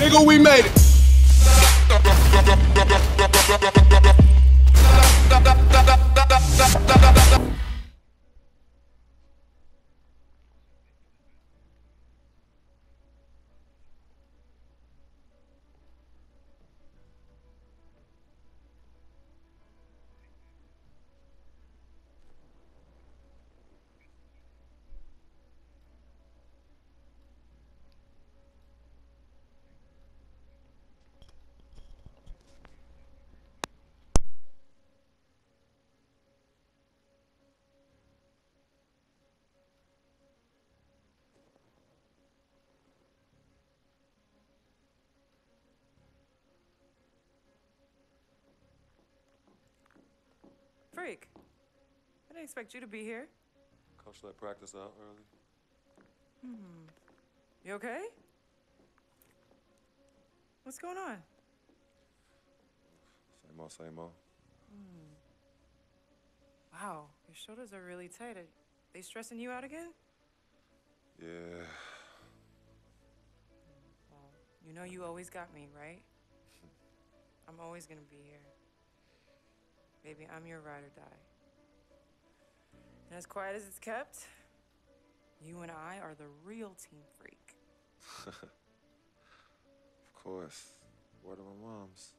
Nigga, we made it. Freak, I didn't expect you to be here. Coach let practice out early. You okay? What's going on? Same old, same old. Wow, your shoulders are really tight. Are they stressing you out again? Yeah. Well, you know you always got me, right? I'm always gonna be here. Baby, I'm your ride or die. And as quiet as it's kept, you and I are the real team Freak. Of course. Word of my mom's.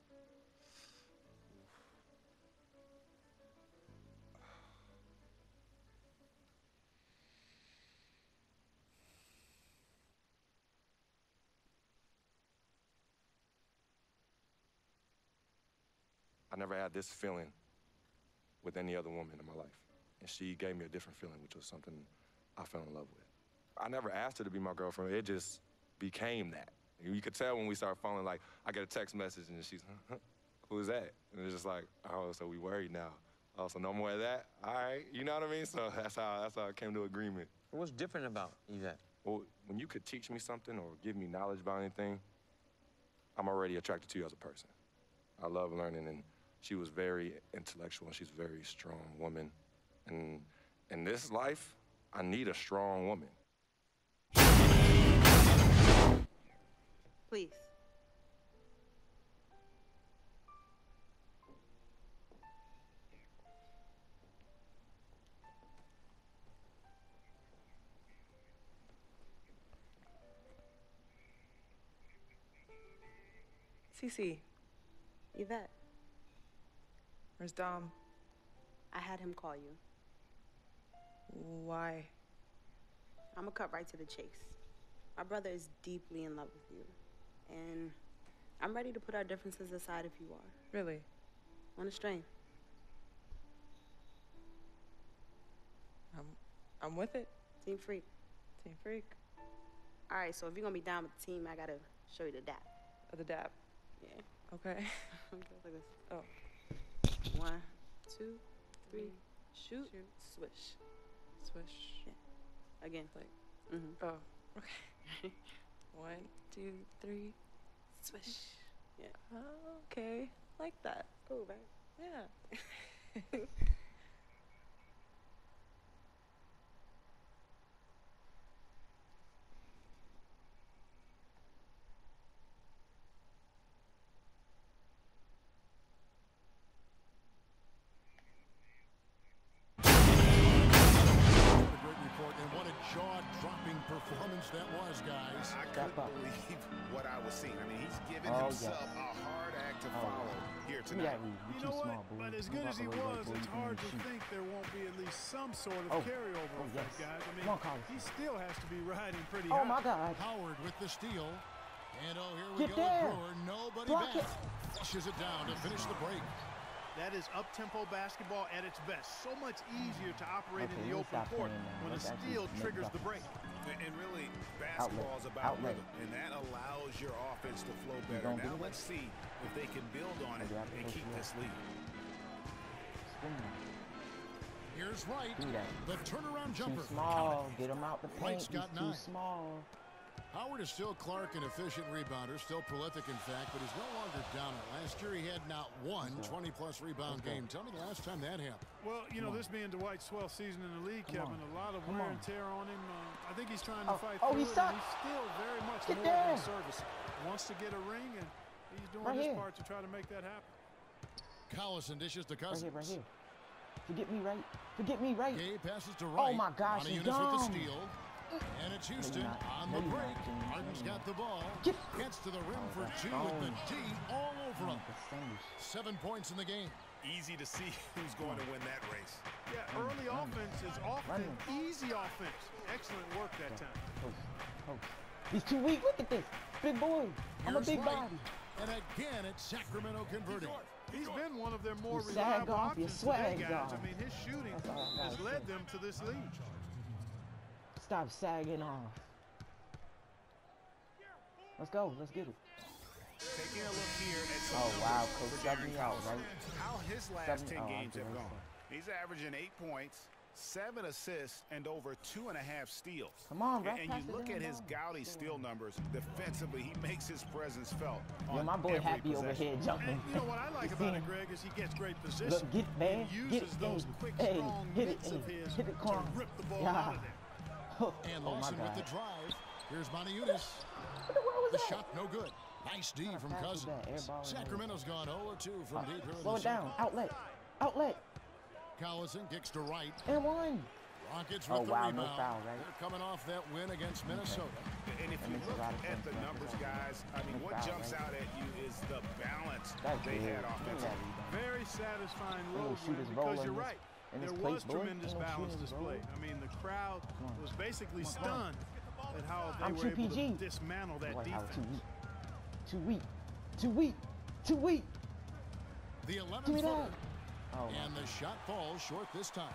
I never had this feeling with any other woman in my life. And she gave me a different feeling, which was something I fell in love with. I never asked her to be my girlfriend. It just became that. You could tell when we started falling, like, I get a text message and she's, who is that? And it's just like, oh, so we worried now. Oh, so no more of that? All right, you know what I mean? So that's how I came to agreement. What's different about Yvette? Well, when you could teach me something or give me knowledge about anything, I'm already attracted to you as a person. I love learning, and she was very intellectual, and she's a very strong woman. And in this life, I need a strong woman. Please. Cece, Yvette, where's Dom? I had him call you. Why? I'm gonna cut right to the chase. My brother is deeply in love with you. And I'm ready to put our differences aside if you are. Really? On a string. I'm with it. Team Freak. Team Freak. All right, so if you're gonna be down with the team, I gotta show you the dap. The dap. Yeah. Okay. Okay, like this. Oh. 1, 2, 3, shoot, swish. Swish. Yeah. Again. Like. Mm-hmm. Oh. Okay. 1, 2, 3, swish. Yeah. Oh, okay. Like that. Cool, right? Yeah. Jaw-dropping performance that was, guys. I couldn't believe what I was seeing. I mean, he's given himself a hard act to follow here tonight. You know what? But as good as he was, it's hard to think there won't be at least some sort of carryover effect, guys. I mean, he still has to be riding pretty high. Oh, my God. Howard with the steal. And here we go. Brewer, nobody back. Flushes it down to finish the break. That is up-tempo basketball at its best. So much easier to operate in the open court when a steal triggers the break. And really, basketball is about rhythm, and that allows your offense to flow better. Now let's see if they can build on it and keep this lead. Here's Wright, the turnaround jumper. Too small. Get him out the paint. Wright's got 9. Too small. Howard is still Clark, an efficient rebounder, still prolific in fact, but he's no longer down it. Last year he had not one 20-plus rebound game. Tell me the last time that happened. Well, you know, this being Dwight's 12th season in the league, Kevin, a lot of wear and tear on him. I think he's trying to fight through it, and he's still very much more than service. wants to get a ring, and he's doing Right his here. part to try to make that happen. Collison dishes to Cousins. Right here. Forget me right. Forget me right. Gay passes to Wright. Oh my gosh, Monty he's Eunice with the dumb. steal. And it's Houston not. on No, the you're break. not, James. Harden's No, got the ball. Get- Gets to the rim for that's 2 with the gone. D all over him. Percentage. 7 points in the game. Easy to see who's going to win that race. Yeah, early offense is often Run. easy offense. Excellent work that time. Post. He's too weak. Look at this. Big boy. I'm a Here's big Wright. body. And again, it's Sacramento converting. He's been one of their more You sag reliable off, you options today, swag guys. off. I mean, his shooting That's all I has gotta led say. them to this lead. Stop sagging off. Let's go. Let's get it. Taking a look here at some Oh, wow, numbers Coach, for sub Darren me out, Collison. right? How his last Sub me- 10 oh, games I have see what gone. He's averaging 8 points, 7 assists, and over 2.5 steals. Come on, Ref, And pass you the look damn at his ball. gaudy steal numbers. Defensively, he makes his presence felt on Yeah, my boy every happy over possession. here jumping. And you know what I like You about see it, him? Greg, is he gets great position. Look, get it, man. He Get uses it, those hey. quick, Hey, strong hit it, mitts of hey. his Hit it, to Quan. rip the ball Yeah. out of there. And Oh, my Lawson with God. the drive. Here's Monty Eunice. What the world was The that? shot no good. Nice D from pass was Cousins. that? Air ball in there. Sacramento's gone 0-2 from deep here in Slow the it down. second. Outlet. Collison kicks to Wright. And one. Rockets Oh, with the wow, no rebound. foul, right? They're coming off that win against Minnesota. And if That you makes a look lot of at sense, the man. numbers, guys, I mean, No what foul, jumps right? out at you is the balance That's they good. had Look at offensively. that rebound. Very satisfying Little road shooters win roll because in you're this- right. in this There place, was boy. tremendous Ain't no balance shooters roll. displayed. I mean, the crowd on. was basically Come on. stunned at how they I'm were able to 2PG. dismantle that Boy, Howard, defense. too weak. The Give me 11th that. footer. Oh, And the shot falls short this time.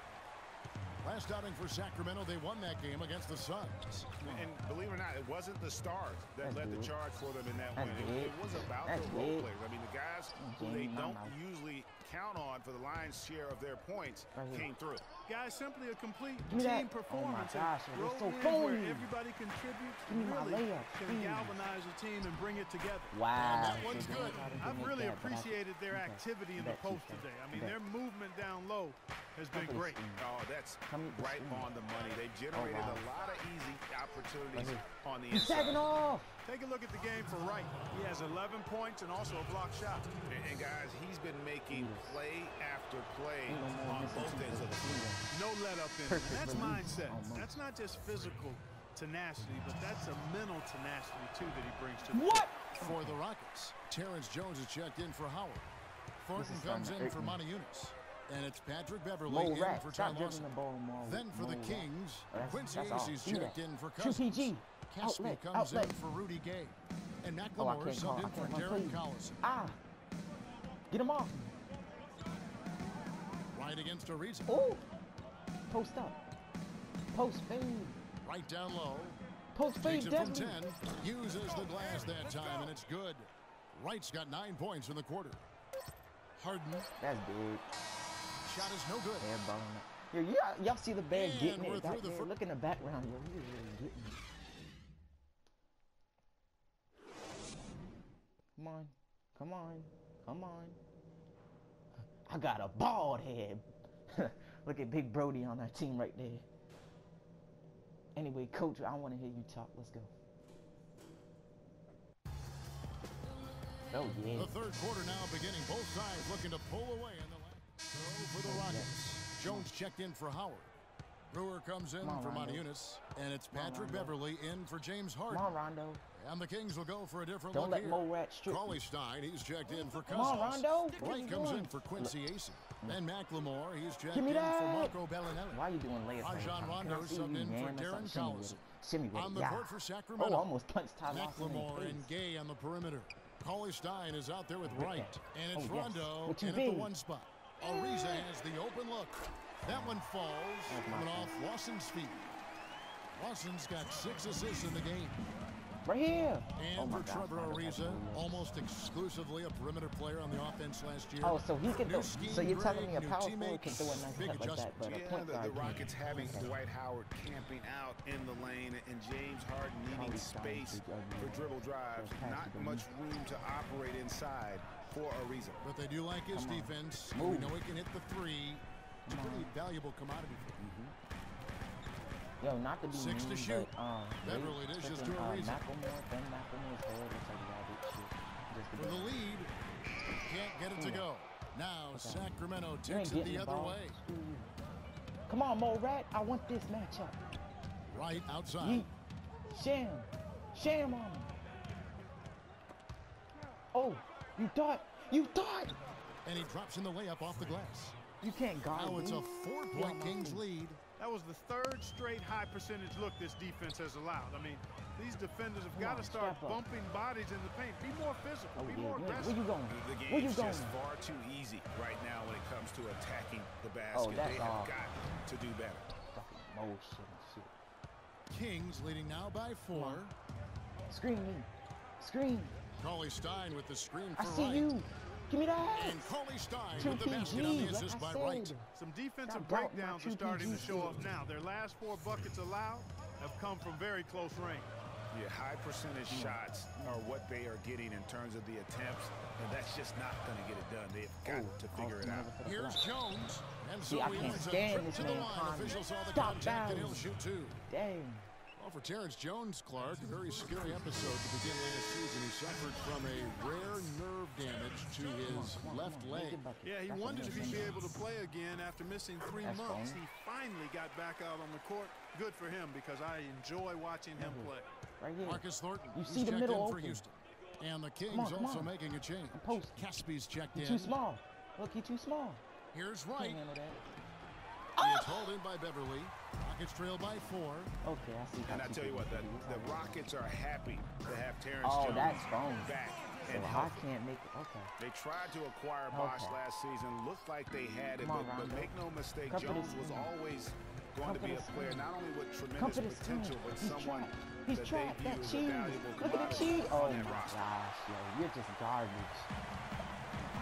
Last outing for Sacramento, they won that game against the Suns. And believe it or not, it wasn't the stars that That's led the good. charge for them in that That's win. good. It was about That's the role good. players. I mean, the guys who they Jamie, my don't mouth. usually count on for the lion's share of their points Right here. came through. Guys, simply a complete Give me team that. performance. Oh my gosh, and it was road so wins phony. where everybody contributes Give me my really layup, can please. galvanize a team and bring it together. Wow. that one's So good. they tried to I've make really that, but I- appreciated their okay. activity in the Bet, post Chief, today. I mean, bet. their movement down low has been Come for great. the screen. Oh, that's Come eat the right screen. on the money. They've generated wow. a lot of easy opportunities Right here. on the He's inside. sagging off. Take a look at the game for Wright. He has 11 points and also a block shot. And guys, he's been making play after play Ain't no more on missing both two ends of the points. floor. No let up in it. Perfect That's release. mindset. Almost. That's not just physical tenacity, but that's a mental tenacity, too, that he brings to the What? For the Rockets, Terrence Jones is checked in for Howard. Thornton is comes starting to in hurt for me. Monty Eunice. And it's Patrick Beverly Mo in rat. for Stop Ty dribbling Lawson. the ball more. Then for the Mo rat. Kings, That's Quincy all. Acey's See checked that? in for 2 Cousins. PG. Caspi Outlet. comes in Outlet. for Rudy Gay. And Oh, I McLemore can't call. subbed I in for can't run, Darren please. Collison. Ah. Get him off. Right against Ariza. Oh. Post up. Post fade. Right down low. Post fade, Takes it from Desmond. 10. Uses the glass that time, and it's good. Wright's got 9 points in the quarter. Harden. That's big. Shot is no good. Air balling. Yo, y'all see the bag And getting we're it through back the there? Look in the background. Yo, he is really getting it. Come on. Come on. Come on. I got a bald head. Look at Big Brody on our team right there. Anyway, Coach, I want to hear you talk. Let's go. Oh, yeah. The third quarter now beginning. Both sides looking to pull away in the last. So for the Rockets, Jones checked in for Howard. Brewer comes in Come on, for Rondo. Monty Eunice. And it's Come on, Patrick Rondo. Beverly in for James Come Harden. on, Rondo. And the Kings will go for a different Don't look let here. Mo Rat strip you. Cauley Stein, he's checked in for Come on, Cousins. Rondo. What Wright you comes doing? in for Quincy Acey. Then McLemore, he's checked Give me in that. for Marco Bellinelli. Why are you doing layups? all the Rajon time? Rondo Can I see subbed you in for yamming Darren something? Collison. Shimmy with it. On the Yeah. court for Oh, Sacramento, almost punched Ty Lawson in McLemore the and face. Gay on the perimeter. Cauley Stein is out there with Wright. And it's Oh, yes. Rondo What you in at the been? one spot. Ariza has the open look. That one falls, That's my coming fault. off Lawson's feet. Lawson's got 6 assists in the game. Right here. And Oh my for gosh, Trevor Rondo, that's Ariza, really nice. almost exclusively a perimeter player on the offense last year. Oh, so he can New do. scheme, So you're telling me a Greg, new power forward teammates, can throw a nice big cut like that, adjustment. but a Yeah, point the guard can't. Rockets having Okay. Dwight Howard camping out in the lane and James Harden needing Cauley Stein, space big ugly for man. dribble drives. Pass Not to the much knee. room to operate inside for Ariza. But they do like his Come on. defense. Move. We know he can hit the three. It's a Come pretty on. valuable commodity for them. Yo, not to be 6 mean, to shoot. but Beverly dishes to a reason. Ben McLemore's hair looks like rabbit shit. Just For the lead, can't get it to go. Now Sacramento You ain't takes it getting the the other ball. way. Come on, Mo Rat. I want this matchup. Right outside. Yeet. Sham. Sham on him. Oh, you thought. And he drops in the layup off the glass. You can't guard Now it's me. a 4-point Kings lead. That was the third straight high percentage look this defense has allowed. I mean, these defenders have got to start step up. bumping bodies in the paint. Be more physical. Be more Where aggressive. you going? The Where you game's going? just far too easy right now when it comes to attacking the basket. Oh, that's they have all. got to do better. Fucking Mo shit and shit. Kings leading now by 4. Screen me. Screen. Cauley Stein with the screen I for see Wright. you. Give me that. And Cauley Stein Two with the basket on the PGs, assist like by I Wright. said. Some defensive Stop doubting my breakdowns are 2 starting to PG show up skills. now. Their last 4 buckets allowed have come from very close range. Yeah, high percentage shots are what they are getting in terms of the attempts, and that's just not going to get it done. They've got to figure it out. Here's Jones. And See, so I he can't has a stand trip this to the man, line. Conley. Officials saw the Stop contact, and he'll fouling. shoot 2. Dang. Well, for Terrence Jones, Clark, a very scary episode to begin last season. He suffered from a rare nerve damage to his left leg. Yeah, he wanted to be able to play again after missing 3 That's months. fine. He finally got back out on the court. Good for him because I enjoy watching him play. Right here. Marcus Thornton, You who's see the checked middle in for open. Houston. And the Kings come also on. making a change. Post. Caspy's checked He in. too small. Look, he too small. Here's Can't Wright. handle that. It's hauled in by Beverly. Rockets trail by 4. Okay, I see. And I tell you what, the Rockets are happy to have Terrence Oh, Jones that's phone. back So and I healthy. can't make it. Okay. They tried to acquire Bosch Okay. last season. Looked like they had it, Come on, but Rondo. make no mistake, Come to Jones this was team. always going to Come be to a this player team. not only with Come to tremendous this team. potential, but He's someone trapped. He's that they trapped. view That as a cheese. valuable Look at the commodity cheese. on Oh that my roster. gosh, yo, you're just garbage.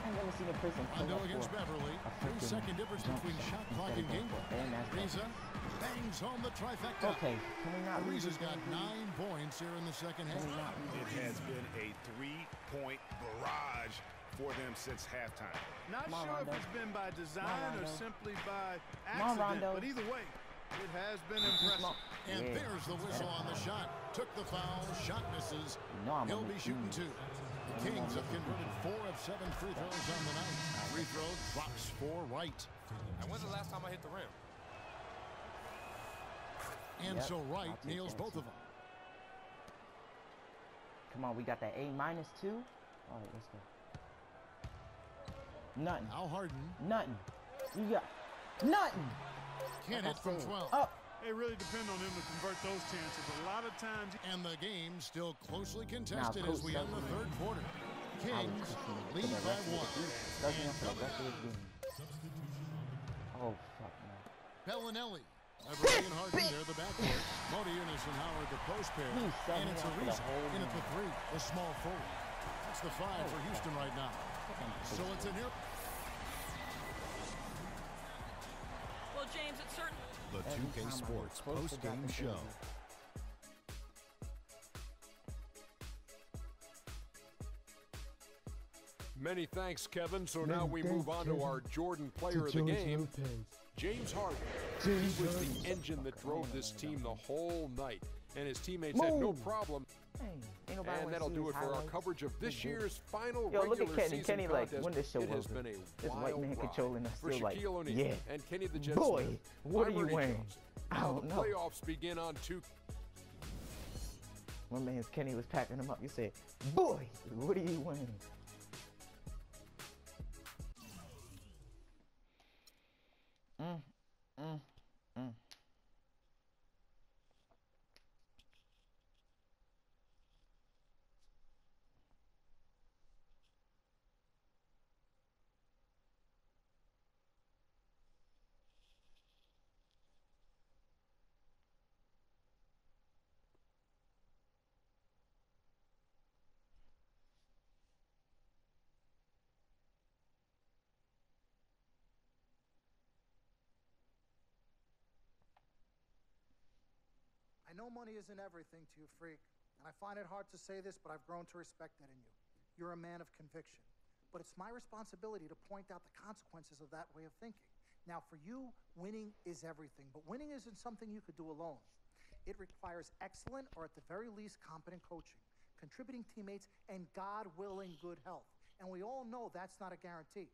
I ain't never seen a person pull Rondo up against for Beverly. a freaking 3-second difference jump between shot clock instead and of game going clock. for it. And that's Ariza bangs home the trifecta. okay. Can we not lose Ariza's this got game, 9 points here in the second half. Can we not lose It this has been a 3-point barrage for them since halftime. Not Come on, sure if Rondo. it's been by design or Rondo. simply by on, accident, Rondo. but either way, it has been Too impressive. small. And Yeah. there's the whistle on the shot. Took the foul. Shot misses. You know I'm He'll gonna be shooting 2. The Kings have converted 4 of 7 free throws on the night. Free throw drops for Wright. And when's the last time I hit the rim? And Yep, so I'll Wright take nails that both too. of them. Come on, we got that A-2. All right, let's go. Nothing. Now Harden Nothing. You got nothing. can't Like hit I from said. 12. Up. They really depend on him to convert those chances. A lot of times, And the game still closely contested as we end the third quarter. I was Kings cooking it for lead the by rest of 1. the game. Doesn't for the rest of the game. Oh fuck no. Bellinelli. Beverly and Harden, they're the backcourt. Modiunas and Howard, the post pair. He's setting And it's me up for the Ariza whole in at the game. 3, the small forward. That's the 5 for Houston right now. So it's a near. Well, James, it's certain. The Every 2K time I Sports get close to post-game dropping show. 30. Many thanks, Kevin. So now we move on to our Jordan player of the game, James Harden. He was the engine that drove this team the whole night, and his teammates had no problem. Hey, ain't nobody And wanna that'll see do his it for our highlights. coverage of this year's final Yo, look regular at Kenny. season Kenny like, contest. when this show It has over, been a this white wild man ride controlling us for still like, Shaquille O'Neal yeah. and Kenny the Jet Boy, Smith. what I'm are you Ernie wearing? Jones. I Now don't the know. playoffs begin on 2. My man's Kenny was packing him up. You said, boy, what are you wearing? Mm. I know money isn't everything to you, freak, and I find it hard to say this, but I've grown to respect that in you. You're a man of conviction. But it's my responsibility to point out the consequences of that way of thinking. Now, for you, winning is everything, but winning isn't something you could do alone. It requires excellent, or at the very least, competent coaching, contributing teammates, and God willing, good health. And we all know that's not a guarantee.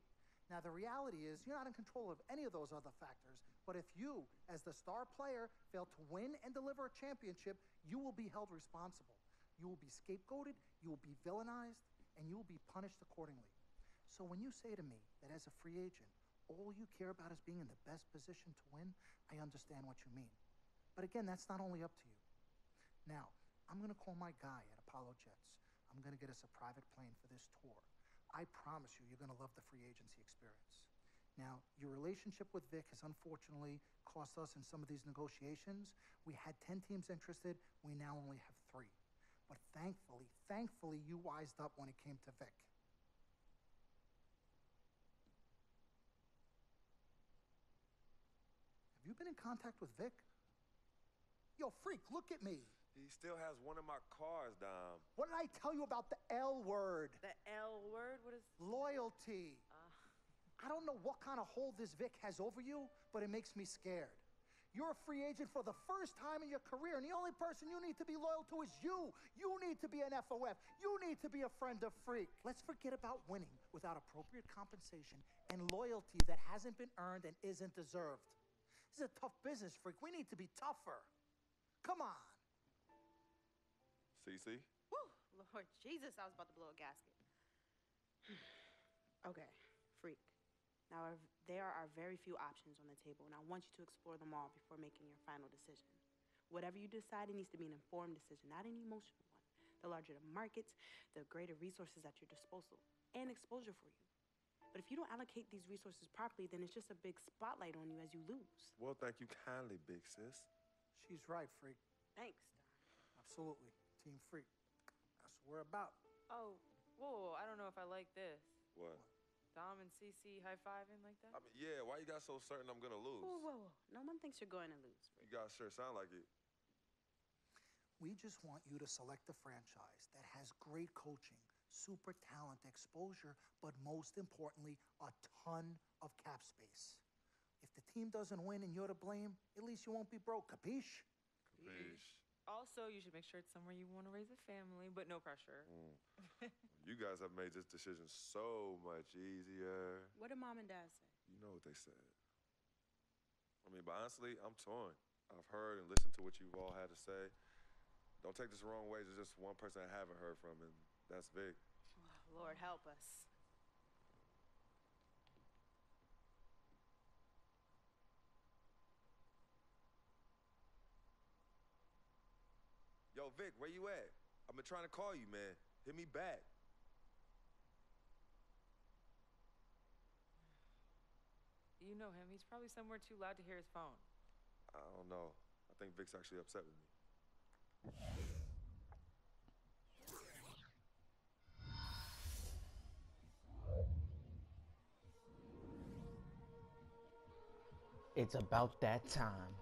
Now, the reality is you're not in control of any of those other factors, but if you, as the star player, fail to win and deliver a championship, you will be held responsible. You will be scapegoated, you will be villainized, and you will be punished accordingly. So when you say to me that as a free agent, all you care about is being in the best position to win, I understand what you mean. But again, that's not only up to you. Now, I'm going to call my guy at Apollo Jets. I'm going to get us a private plane for this tour. I promise you, you're going to love the free agency experience. Now, your relationship with Vic has unfortunately cost us in some of these negotiations. We had 10 teams interested. We now only have 3. But thankfully, you wised up when it came to Vic. Have you been in contact with Vic? Yo, freak, look at me. He still has one of my cars, Dom. What did I tell you about the L word? The L word? What is... Loyalty. I don't know what kind of hold this Vic has over you, but it makes me scared. You're a free agent for the first time in your career, and the only person you need to be loyal to is you. You need to be an FOF. You need to be a friend of Freak. Let's forget about winning without appropriate compensation and loyalty that hasn't been earned and isn't deserved. This is a tough business, Freak. We need to be tougher. Come on. CC? Woo, Lord Jesus, I was about to blow a gasket. Okay, Freak. Now, there are very few options on the table, and I want you to explore them all before making your final decision. Whatever you decide, it needs to be an informed decision, not an emotional one. The larger the markets, the greater resources at your disposal and exposure for you. But if you don't allocate these resources properly, then it's just a big spotlight on you as you lose. Well, thank you kindly, big sis. She's right, Freak. Thanks, Don. Absolutely. Team Freak. That's what we're about. Oh, whoa, I don't know if I like this. What? Dom and CC high-fiving like that? I mean, yeah, why you got so certain I'm gonna lose? Whoa. No one thinks you're going to lose, Freak. You guys sure sound like it. We just want you to select a franchise that has great coaching, super talent, exposure, but most importantly, a ton of cap space. If the team doesn't win and you're to blame, at least you won't be broke, capiche? Capiche. Also, you should make sure it's somewhere you want to raise a family, but no pressure. You guys have made this decision so much easier. What did Mom and Dad say? You know what they said. I mean, but honestly, I'm torn. I've heard and listened to what you've all had to say. Don't take this the wrong way. There's just one person I haven't heard from, and that's Vic. Oh, Lord, help us. Yo, Vic, where you at? I've been trying to call you, man. Hit me back. You know him. He's probably somewhere too loud to hear his phone. I don't know. I think Vic's actually upset with me. It's about that time.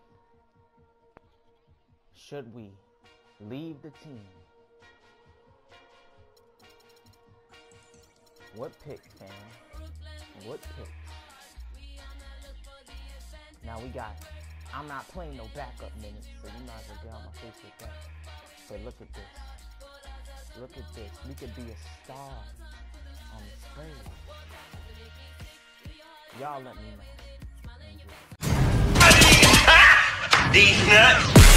Should we leave the team? What pick, fam? What pick? Now we got, I'm not playing no backup minutes, so you might as well get on my face with that. But look at this. Look at this. We could be a star on the stage. Y'all let me know. These nuts.